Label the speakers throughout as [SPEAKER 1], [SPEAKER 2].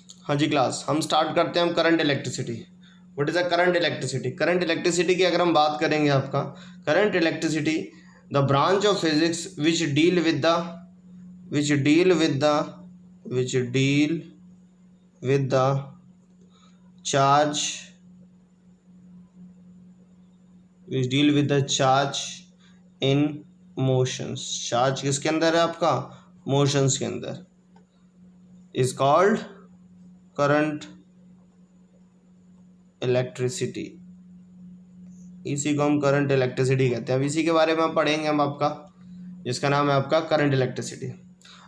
[SPEAKER 1] हाँ जी क्लास, हम स्टार्ट करते हैं हम current electricity. What is a current electricity? Current electricity की अगर हम बात करेंगे आपका, current electricity the branch of physics which deal with the which deal with the which deal with the charge which deal with the charge in motions. Charge किसके अंदर है आपका? मोशंस के अंदर। Is called current electricity. इसी को हम current electricity कहते हैं। अब इसी के बारे में हम पढ़ेंगे हम आपका, जिसका नाम है आपका करंट इलेक्ट्रिसिटी।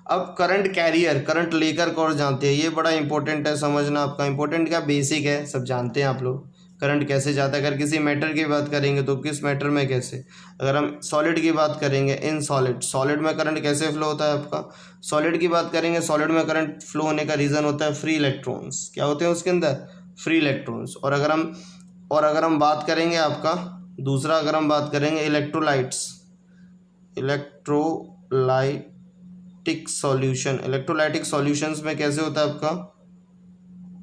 [SPEAKER 1] अब करंट कैरियर, करंट लेकर कौन जानते हैं, ये बड़ा इंपॉर्टेंट है समझना आपका। इंपॉर्टेंट क्या, बेसिक है, सब जानते हैं आप लोग। करंट कैसे जाता है, अगर किसी मैटर की बात करेंगे तो किस मैटर में कैसे, अगर हम सॉलिड की बात करेंगे इन सॉलिड, सॉलिड में करंट कैसे फ्लो होता है आपका। सॉलिड की बात करेंगे, सॉलिड में करंट फ्लो होने का रीज़न होता है फ्री इलेक्ट्रॉन्स। क्या होते हैं उसके अंदर? Free electrons. और अगर हम बात करेंगे आपका दूसरा, अगर हम बात करेंगे electrolytes, electrolytic solution, electrolytic solutions में कैसे होता है आपका?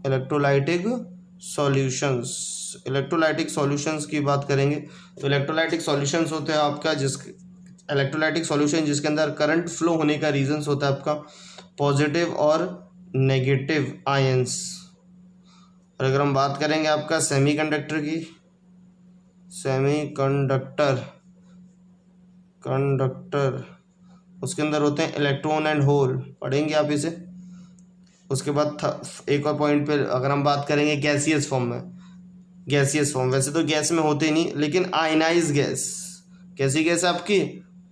[SPEAKER 1] इलेक्ट्रोलाइटिक सॉल्यूशंस, इलेक्ट्रोलाइटिक सॉल्यूशंस की बात करेंगे तो इलेक्ट्रोलाइटिक सॉल्यूशंस होते हैं आपका इलेक्ट्रोलाइटिक सॉल्यूशन जिसके अंदर करंट फ्लो होने का रीजंस होता है आपका पॉजिटिव और नेगेटिव आयंस। और अगर हम बात करेंगे आपका सेमीकंडक्टर की, कंडक्टर उसके अंदर होते हैं इलेक्ट्रॉन एंड होल, पढ़ेंगे आप इसे। उसके बाद एक और पॉइंट पे अगर हम बात करेंगे गैसियस फॉर्म में, गैसियस फॉर्म वैसे तो गैस में होते नहीं, लेकिन आयनाइज्ड गैस, कैसी गैस है आपकी?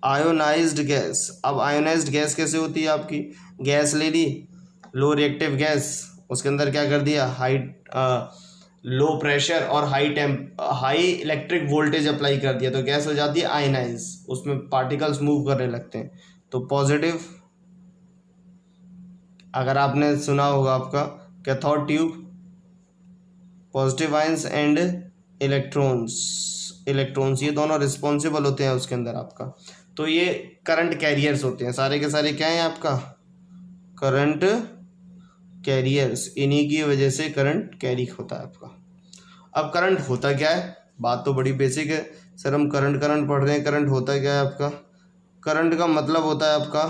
[SPEAKER 1] Ionised gas. अब आयोनाइज्ड गैस कैसे होती है आपकी? गैस ले ली, लो रिएक्टिव गैस, उसके अंदर क्या कर दिया, लो प्रेशर और हाई इलेक्ट्रिक वोल्टेज अप्लाई कर दिया तो गैस हो जाती है आयनाइज, उसमें पार्टिकल्स मूव करने लगते हैं। तो पॉजिटिव, अगर आपने सुना होगा आपका cathode tube, positive ions and electrons ये दोनों रिस्पॉन्सिबल होते हैं उसके अंदर आपका। तो ये करंट कैरियर्स होते हैं, सारे के सारे क्या हैं आपका? Current carriers. इन्हीं की वजह से करंट कैरी होता है आपका। अब करंट होता क्या है, बात तो बड़ी बेसिक है सर, हम करंट पढ़ रहे हैं। करंट होता क्या है आपका? करंट का मतलब होता है आपका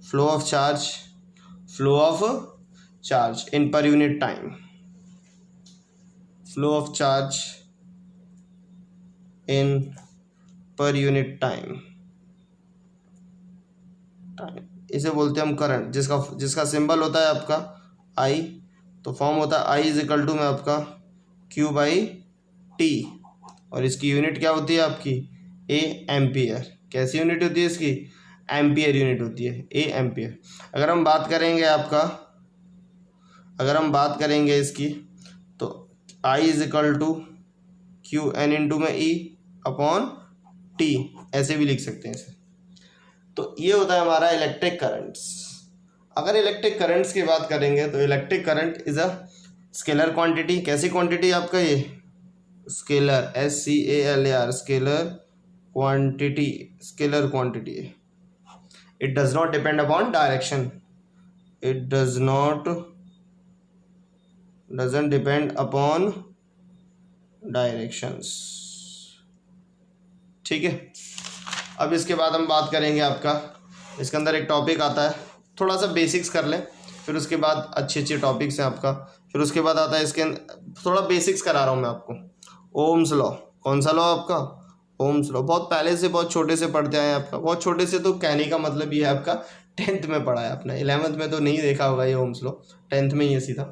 [SPEAKER 1] flow of charge in per unit time, flow of charge in per unit time, इसे बोलते हैं हम करंट, जिसका सिंबल होता है आपका आई। तो फॉर्म होता है आई इज इक्वल टू में आपका क्यू बाई टी, और इसकी यूनिट क्या होती है आपकी? A ampere. कैसी यूनिट होती है इसकी? एम्पियर यूनिट होती है, ए एम्पियर। अगर हम बात करेंगे इसकी तो I is equal to Q N into में ई अपॉन टी, ऐसे भी लिख सकते हैं इसे। तो ये होता है हमारा इलेक्ट्रिक करंट्स। अगर इलेक्ट्रिक करंट्स की बात करेंगे तो electric current is a scalar quantity. कैसी क्वांटिटी आपका? ये स्केलर, SCALAR, स्केलर क्वांटिटी है। It does not depend upon direction, it doesn't depend upon directions. ठीक है, अब इसके बाद हम बात करेंगे आपका, इसके अंदर एक टॉपिक आता है, थोड़ा सा बेसिक्स कर लें, फिर उसके बाद अच्छे टॉपिक्स हैं आपका। फिर उसके बाद आता है इसके थोड़ा बेसिक्स करा रहा हूँ मैं आपको, ओम्स लॉ। कौन सा लॉ आपका? Ohm's law. बहुत पहले से, बहुत छोटे से पढ़ते आए हैं आपका। बहुत छोटे से तो कहने का मतलब ये है आपका 10th में पढ़ा है आपने, 11th में तो नहीं देखा होगा ये ओम्स लॉ, 10th में ही सीधा।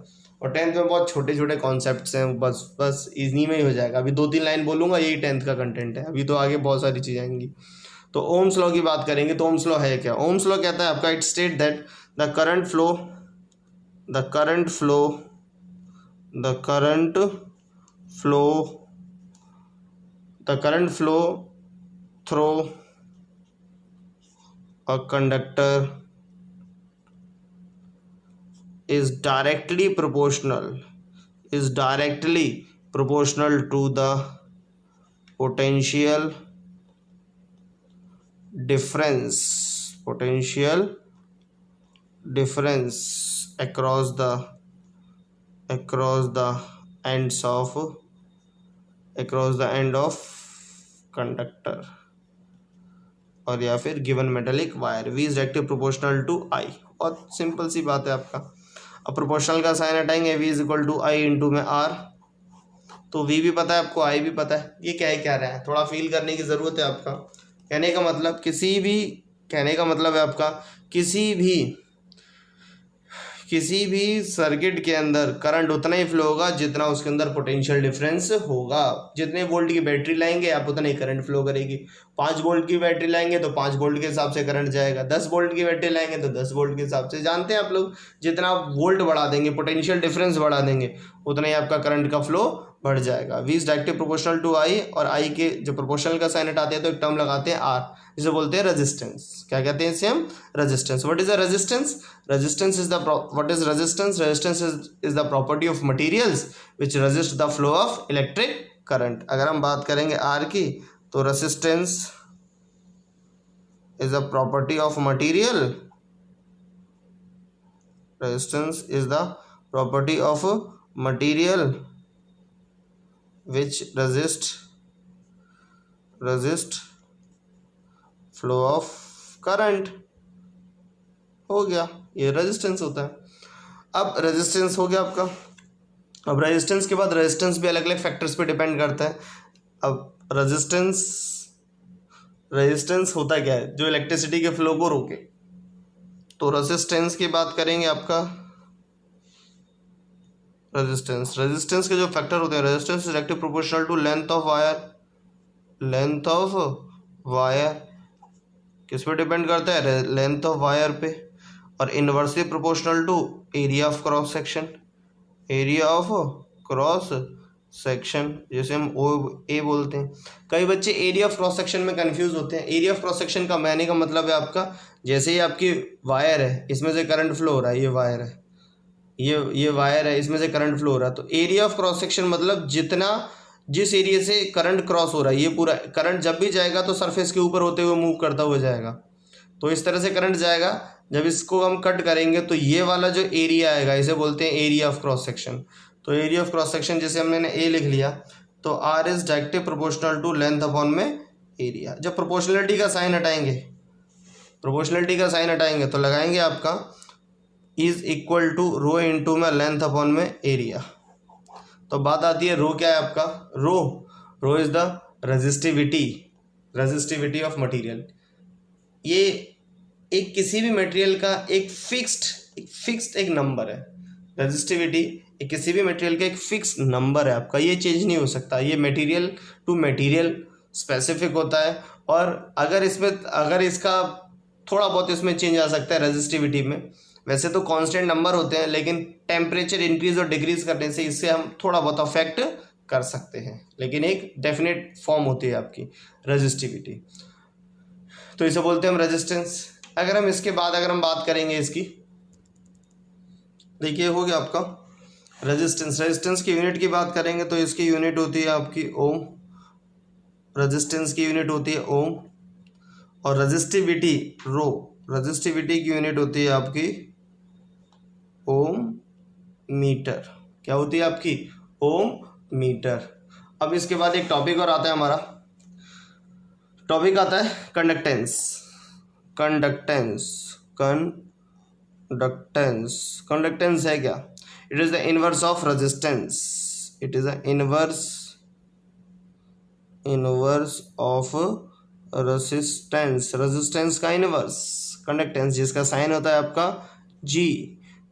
[SPEAKER 1] और 10th में बहुत छोटे कॉन्सेप्ट्स हैं, बस इन्हीं में ही हो जाएगा। अभी 2-3 लाइन बोलूँगा, यही 10th का कंटेंट है, अभी तो आगे बहुत सारी चीज़ें आएंगी। तो ओम्स लॉ की बात करेंगे तो ओम्स लॉ है क्या? ओम्स लॉ कहता है आपका, it state that the current flow through a conductor is directly proportional to the potential difference across the across the ends of conductor, और या फिर given metallic wire. V is directly proportional to I। और simple सी बात है आपका। अब proportional का साइन हटाएंगे, V is equal to I into में R। तो V भी पता है आपको, I भी पता है। ये क्या है, क्या रहा है, थोड़ा फील करने की ज़रूरत है आपका। कहने का मतलब है आपका किसी भी सर्किट के अंदर करंट उतना ही फ्लो होगा जितना उसके अंदर पोटेंशियल डिफरेंस होगा। जितने वोल्ट की बैटरी लाएंगे आप उतना ही करंट फ्लो करेगी। 5 वोल्ट की बैटरी लाएंगे तो 5 वोल्ट के हिसाब से करंट जाएगा। 10 वोल्ट की बैटरी लाएंगे तो 10 वोल्ट के हिसाब से। जानते हैं आप लोग, जितना आप वोल्ट बढ़ा देंगे, पोटेंशियल डिफरेंस बढ़ा देंगे, उतना ही आपका करंट का फ्लो बढ़ जाएगा। V is directly proportional to I, और I के जो प्रोपोर्शनल का साइन हटाते हैं तो एक टर्म लगाते हैं R, जिसे बोलते हैं रेजिस्टेंस। क्या कहते हैं इसे हम? Resistance. What is a resistance? Resistance is resistance is the property of materials which resist the flow of electric current. अगर हम बात करेंगे R की, तो resistance is the property of material. Resistance is the property of material which resist flow of current। हो गया, ये resistance होता है। अब रेजिस्टेंस हो गया आपका। अब रेजिस्टेंस के बाद रेजिस्टेंस भी अलग अलग फैक्टर्स पे डिपेंड करता है। अब रेजिस्टेंस होता क्या है? जो इलेक्ट्रिसिटी के फ्लो को रोके। तो रेजिस्टेंस की बात करेंगे आपका, रेजिस्टेंस के जो फैक्टर होते हैं, resistance is directly proportional to length of wire. किस पे डिपेंड करता है? लेंथ ऑफ वायर पे। और inversely proportional to area of cross section, जैसे हम ए बोलते हैं। कई बच्चे एरिया ऑफ क्रॉस सेक्शन में कंफ्यूज होते हैं। एरिया ऑफ क्रॉस सेक्शन का कहने का मतलब है आपका, जैसे ही आपकी वायर है, इसमें से करंट फ्लो हो रहा है, ये वायर है, ये वायर है, इसमें से करंट फ्लो हो रहा है। तो एरिया ऑफ क्रॉस सेक्शन मतलब जिस एरिया से करंट क्रॉस हो रहा है, ये पूरा करंट जब भी जाएगा तो सरफेस के ऊपर होते हुए मूव करता हुआ जाएगा। तो इस तरह से करंट जाएगा। जब इसको हम कट करेंगे तो ये वाला जो एरिया आएगा, इसे बोलते हैं एरिया ऑफ क्रॉस सेक्शन। तो एरिया ऑफ क्रॉस सेक्शन जैसे हमने ए लिख लिया, तो R is directly proportional to length upon में एरिया। जब प्रोपोर्शनलिटी का साइन हटाएंगे तो लगाएंगे आपका is equal to rho into में लेंथ अपॉन में एरिया। तो बात आती है रो क्या है आपका? Rho is the resistivity of material. ये एक किसी भी मटेरियल का एक फिक्स्ड एक नंबर है। रेजिस्टिविटी एक किसी भी मटेरियल का एक फिक्स नंबर है आपका, ये चेंज नहीं हो सकता। ये मटेरियल टू मटेरियल स्पेसिफिक होता है। और अगर इसका थोड़ा बहुत इसमें चेंज आ सकता है रेजिस्टिविटी में। वैसे तो कांस्टेंट नंबर होते हैं, लेकिन टेम्परेचर इंक्रीज और डिक्रीज करने से इससे हम थोड़ा बहुत अफेक्ट कर सकते हैं, लेकिन एक डेफिनेट फॉर्म होती है आपकी रेजिस्टिविटी। तो इसे बोलते हैं हम रेजिस्टेंस। अगर हम बात करेंगे इसकी, देखिए हो गया आपका रेजिस्टेंस की यूनिट की बात करेंगे तो इसकी यूनिट होती है आपकी ओम। रेजिस्टेंस की यूनिट होती है ओम। और रेजिस्टिविटी की यूनिट होती है आपकी ओम मीटर। क्या होती है आपकी? ओम मीटर। अब इसके बाद एक टॉपिक और आता है, हमारा टॉपिक आता है कंडक्टेंस। कंडक्टेंस है क्या? It is the inverse of resistance. It is the inverse of resistance का इनवर्स कंडक्टेंस, जिसका साइन होता है आपका G।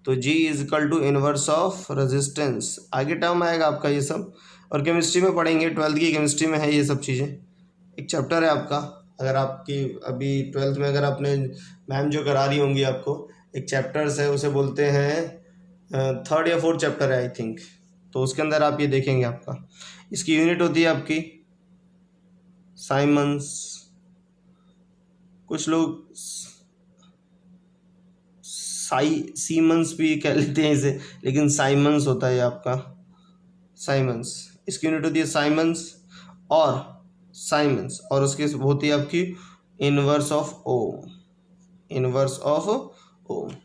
[SPEAKER 1] तो G is equal to inverse of resistance. आगे टर्म आएगा आपका ये सब, और केमिस्ट्री में पढ़ेंगे। 12th की केमिस्ट्री में है ये सब चीज़ें। एक चैप्टर है आपका, अगर आपकी अभी 12th में अगर आपने मैम जो करा रही होंगी आपको, एक चैप्टर्स है, उसे बोलते हैं 3rd या 4th चैप्टर है आई थिंक। तो उसके अंदर आप ये देखेंगे आपका, इसकी यूनिट होती है आपकी साइमंस। कुछ लोग सीमंस भी कह लेते हैं इसे, लेकिन साइमंस होता है आपका, साइमंस। इसकी यूनिट होती है साइमंस, और उसकी होती है आपकी इनवर्स ऑफ ओम।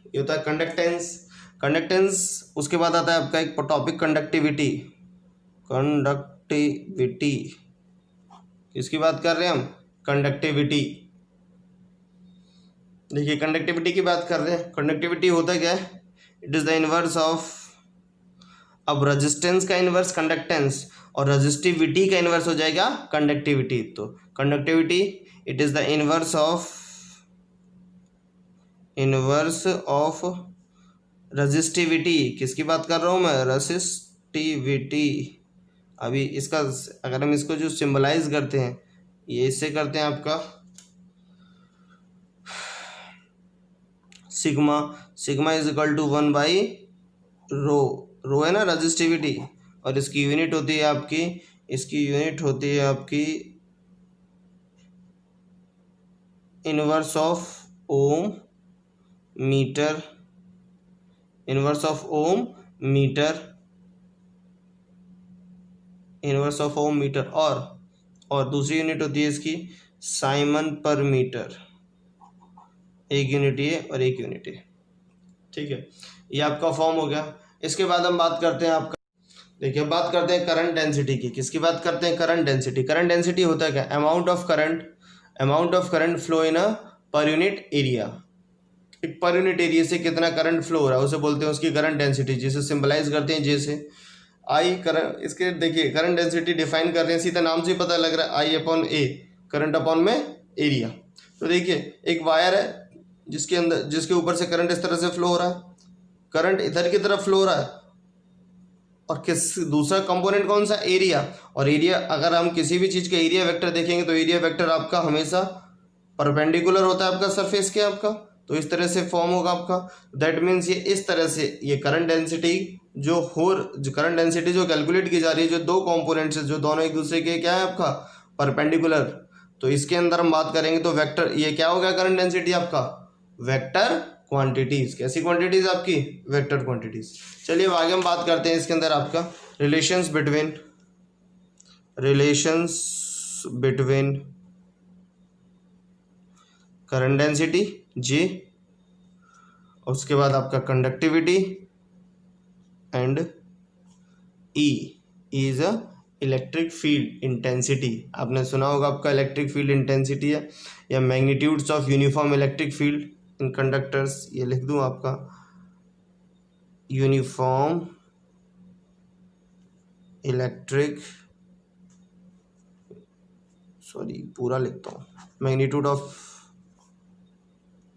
[SPEAKER 1] ये होता है कंडक्टेंस। कंडक्टेंस, उसके बाद आता है आपका एक टॉपिक कंडक्टिविटी। कंडक्टिविटी किसकी बात कर रहे हैं हम? कंडक्टिविटी। देखिए कंडक्टिविटी की बात कर रहे हैं। कंडक्टिविटी होता क्या है? It is the inverse of, अब रेजिस्टेंस का इनवर्स कंडक्टेंस और रेजिस्टिविटी का इनवर्स हो जाएगा कंडक्टिविटी। तो conductivity it is the inverse of resistivity. किसकी बात कर रहा हूँ मैं? रेजिस्टिविटी। अभी इसका अगर हम इसको जो सिंबलाइज करते हैं, ये इससे करते हैं आपका sigma. Sigma is equal to 1/रो। रो है ना रेजिस्टिविटी, और इसकी यूनिट होती है आपकी, inverse of ohm metre. Inverse of ohm metre. और दूसरी यूनिट होती है इसकी साइमन पर मीटर। एक यूनिट ये और एक यूनिट ये। ठीक है, ये आपका फॉर्म हो गया। इसके बाद हम बात करते हैं आपका, देखिए बात करते हैं करंट डेंसिटी की। किसकी बात करते हैं? Current density. करंट डेंसिटी होता है क्या? Amount of current flow in a per unit area. एक पर यूनिट एरिया से कितना करंट फ्लो हो रहा है उसे बोलते हैं उसकी करंट डेंसिटी, जिसे सिंबलाइज करते हैं जे से। आई करंट, इसके देखिए करंट डेंसिटी डिफाइन कर रहे हैं, सीधा नाम से पता लग रहा है, आई अपॉन ए, करंट अपॉन में एरिया। तो देखिए एक वायर है जिसके ऊपर से करंट इस तरह से फ्लो हो रहा है, करंट इधर की तरफ फ्लो हो रहा है, और दूसरा कंपोनेंट कौन सा? एरिया। और एरिया, अगर हम किसी भी चीज़ का एरिया वेक्टर देखेंगे तो एरिया वेक्टर आपका हमेशा परपेंडिकुलर होता है आपका सरफेस के आपका, तो इस तरह से फॉर्म होगा आपका। दैट मीन्स ये इस तरह से ये करंट डेंसिटी जो कैलकुलेट की जा रही है, जो दो कंपोनेंट्स है जो दोनों एक दूसरे के क्या है आपका परपेंडिकुलर, तो इसके अंदर हम बात करेंगे तो वेक्टर, ये क्या हो गया करंट डेंसिटी आपका? Vector quantities. कैसी क्वांटिटीज आपकी? Vector quantities. चलिए अब आगे हम बात करते हैं इसके अंदर आपका रिलेशंस बिटवीन करंट डेंसिटी जे, और उसके बाद आपका conductivity and E is a electric field intensity. आपने सुना होगा आपका इलेक्ट्रिक फील्ड इंटेंसिटी है, या magnitudes of uniform electric field in conductors. ये लिख दूं आपका यूनिफॉर्म इलेक्ट्रिक, सॉरी पूरा लिखता हूँ,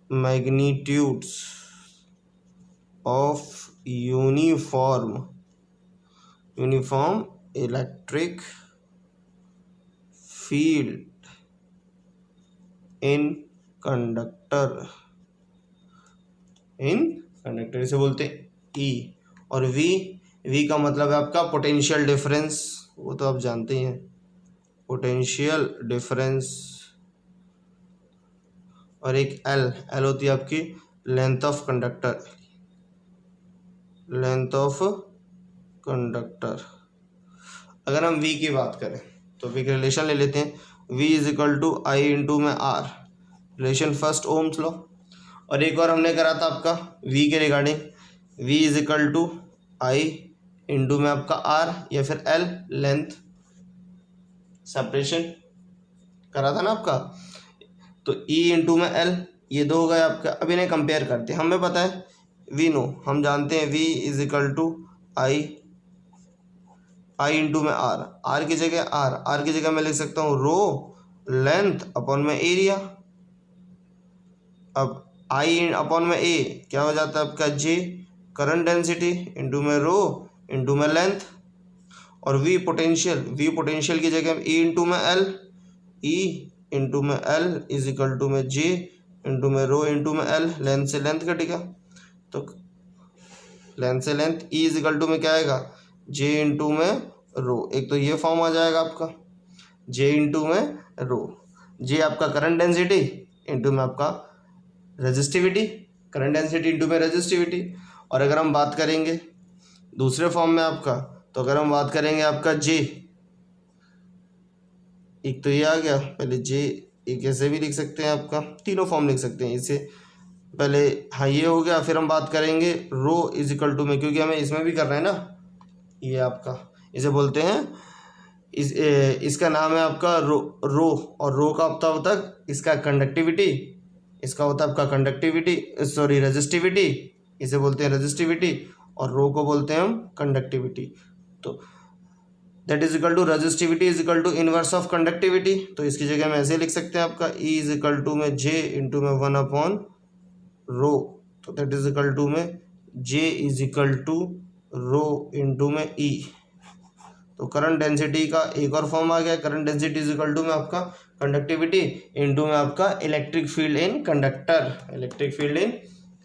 [SPEAKER 1] magnitudes of uniform electric field in conductor इसे बोलते हैं ई। और वी का मतलब है आपका पोटेंशियल डिफरेंस, वो तो आप जानते ही हैं, पोटेंशियल डिफरेंस। और एक एल होती है आपकी लेंथ ऑफ कंडक्टर। अगर हम वी की बात करें तो वी का रिलेशन ले लेते हैं, V is equal to I into में R, relation first Ohm's law. और एक और हमने करा था आपका वी के regarding, V is equal to I into में आपका आर या फिर एल, लेंथ सेपरेशन करा था ना आपका। तो ई इंटू में एल, ये दो हो गए आपका। अब इन्हें कंपेयर करते हैं, हमें पता है वी नो, हम जानते हैं V is equal to I into में आर की जगह मैं लिख सकता हूँ रो लेंथ अपॉन में एरिया। अब आई अपॉन में ए क्या हो जाता है आपका जे करंट डेंसिटी इंटू में रो इंटू में लेंथ, और वी पोटेंशियल की जगह ई इंटू में एल, ई इंटू में एल इज इक्वल टू में जे इंटू में रो इंटू में एल, लेंथ से लेंथ कटेगा तो लेंथ से length, E is equal to में क्या आएगा जे इंटू में रो। एक तो ये फॉर्म आ जाएगा आपका जे इंटू में रो, जे आपका करंट डेंसिटी इंटू में आपका रेजिस्टिविटी, करंट डेंसिटी इंटू में रेजिस्टिविटी। और अगर हम बात करेंगे दूसरे फॉर्म में आपका, तो अगर हम बात करेंगे आपका जे, एक तो ये आ गया पहले जे, एक ऐसे भी लिख सकते हैं आपका, तीनों फॉर्म लिख सकते हैं इसे, पहले हाँ ये हो गया। फिर हम बात करेंगे रो इज इक्वल टू में, क्योंकि हमें इसमें भी कर रहे हैं ना, ये आपका इसे बोलते हैं इसका नाम है आपका रो और रो का होता है इसका कंडक्टिविटी, इसका होता है आपका कंडक्टिविटी सॉरी रेजिस्टिविटी, इसे बोलते हैं रेजिस्टिविटी, और रो को बोलते हैं हम कंडक्टिविटी। तो that is equal to resistivity is equal to inverse of conductivity. तो इसकी जगह में ऐसे लिख सकते हैं आपका ई इज इक्वल टू में जे इंटू में 1 रो। तो दैट इज इक्वल टू में J is equal to rho into में ई। तो करंट डेंसिटी का एक और फॉर्म आ गया, current density is equal to में आपका कंडक्टिविटी इंटू में आपका electric field in conductor, electric field in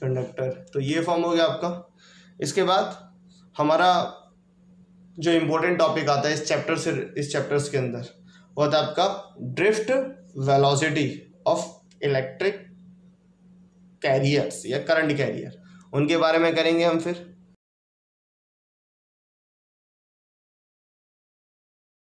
[SPEAKER 1] conductor. तो ये फॉर्म हो गया आपका। इसके बाद हमारा जो इम्पोर्टेंट टॉपिक आता है इस चैप्टर्स के अंदर, वो होता है आपका drift velocity of electric carriers या करंट कैरियर, उनके बारे में करेंगे हम फिर।